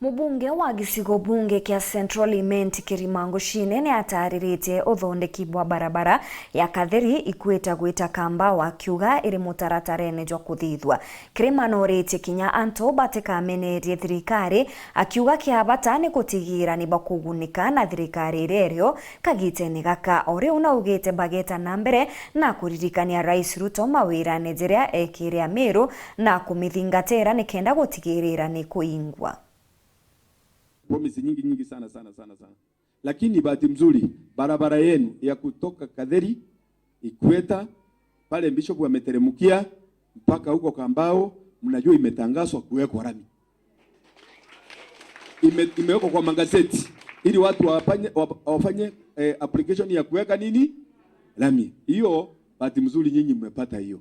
Mubunge wa gicigo bunge kia Central Imenti Kirimango Shine ni atarĩrĩte uthondeki bwa barabara ya Katheri ikweta gwita kamba wa kiuga iri mutaratara-ini jwa kuthithwa. Kirimanorĩtie kinya anto batikamenerie thirikari akiuga kia bata ni gutigira ni bakugunika na thirikari irerio kagite-ini gaka ori unaugite bageta na mbere na kuririkania Rais Ruto mawira nejeria ekiria Meru na kumithingatira ni kenda gutigirira ni kuingwa. Promise nyingi sana. Lakini bahati mzuri barabara yenu ya kutoka Katheri Ikweta pale Bishop ameteremkia mpaka huko Kambao, mnajua imetangazwa kuwekwa lami. Imewekwa kwa magazeti ili watu wafanye application ya kuweka nini? Lami. Hiyo bahati mzuri nyinyi mmepata hiyo.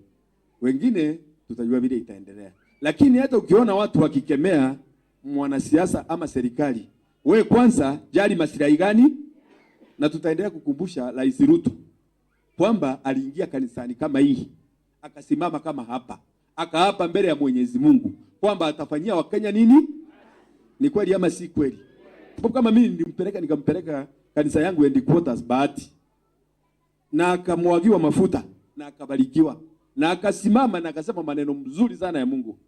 Wengine tutajua vile itaendelea. Lakini hata ukiona watu wakikemea mwanasiasa ama serikali, we kwanza jali maslahi gani? Na tutaendelea kukumbusha Rais Ruto kwamba aliingia kanisani kama hii, akasimama kama hapa, akaapa mbele ya Mwenyezi Mungu kwamba atafanyia Wakenya nini? Ni kweli ama si kweli? Sababu kama mimi nikampeleka kanisa yangu headquarters Bahati, na akamwagiwa mafuta na akabarikiwa na akasimama na akasema maneno mzuri sana ya Mungu,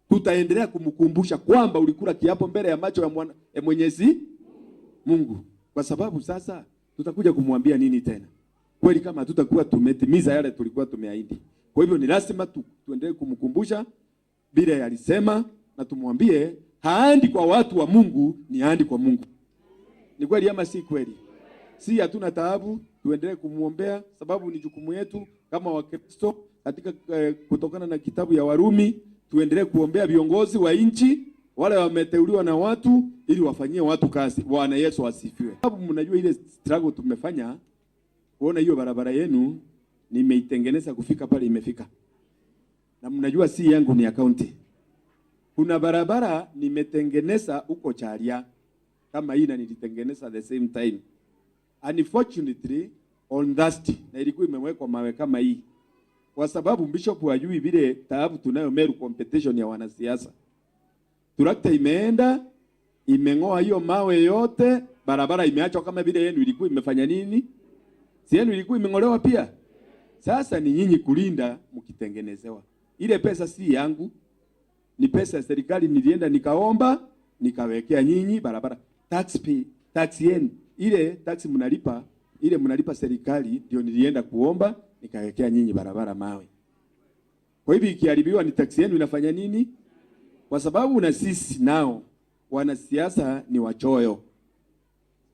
tutaendelea kumkumbusha kwamba ulikula kiapo mbele ya macho ya Mwenyezi Mungu, kwa sababu sasa tutakuja kumwambia nini tena? Kweli kama tutakuwa tumetimiza yale tulikuwa tumeahidi. Kwa hivyo ni lazima tuendelee kumkumbusha bila yalisema, na tumwambie haandi kwa watu wa Mungu, ni haandi kwa Mungu. Ni kweli ama si kweli? Si hatuna taabu, tuendelee kumuombea sababu ni jukumu yetu kama Wakristo katika kutokana na kitabu ya Warumi. Tuendelee kuombea viongozi wa nchi wale wameteuliwa na watu ili wafanyie watu kazi. Bwana Yesu asifiwe. Sababu mnajua ile struggle tumefanya kuona hiyo barabara yenu nimeitengeneza kufika pale imefika. Na mnajua si yangu ni akaunti. Kuna barabara nimetengeneza huko Charia kama hii na nilitengeneza the same time. Unfortunately on Thursday na ilikuwa imewekwa mawe kama hii. Kwa sababu Bishop hajui vile taabu tunayo Meru competition ya wanasiasa. Trakta imeenda, imeng'oa hiyo mawe yote, barabara imeachwa kama vile yenu ilikuwa imefanya nini? Si yenu ilikuwa imeng'olewa pia? Sasa ni nyinyi kulinda mkitengenezewa. Ile pesa si yangu, ni pesa ya serikali, nilienda nikaomba, nikawekea nyinyi barabara. Tax yenu, ile tax mnalipa, ile mnalipa serikali ndio nilienda kuomba, nikawekea nyinyi barabara mawe. Kwa hivyo ikiharibiwa ni taksi yenu inafanya nini? Kwa sababu na sisi nao wanasiasa ni wachoyo.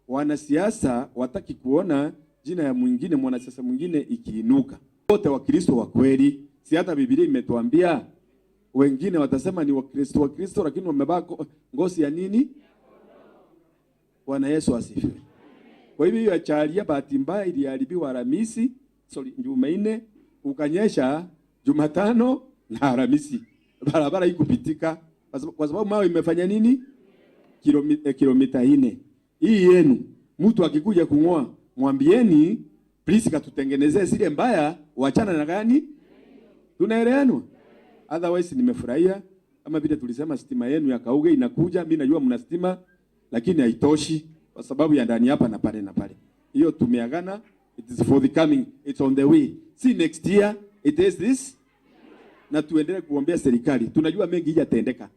Wanasiasa wataki kuona jina ya mwingine, mwanasiasa mwingine ikiinuka. Wote Wakristo wa kweli, si hata Biblia imetuambia wengine watasema ni Wakristo lakini wamevaa ngozi ya nini? Bwana Yesu asifiwe. Kwa hivyo ya Charia bahati mbaya iliharibiwa Alhamisi, Jumanne, ukanyesha Jumatano na Alhamisi. Barabara ikupitika kwa sababu mawe imefanya nini? Kilomita 4. Hii yenu mtu akikuja kung'oa, mwambieni please katutengenezee zile mbaya, waachana na gani? Tunaelewana? Otherwise nimefurahia kama vile tulisema stima yenu ya Kauge inakuja, mimi najua mna stima lakini haitoshi kwa sababu ya ndani hapa na pale na pale. Hiyo tumeagana. It is for the coming. It's on the way. See next year. It is this. Na tuendelee kuombea serikali. Tunajua mengi hajatendeka.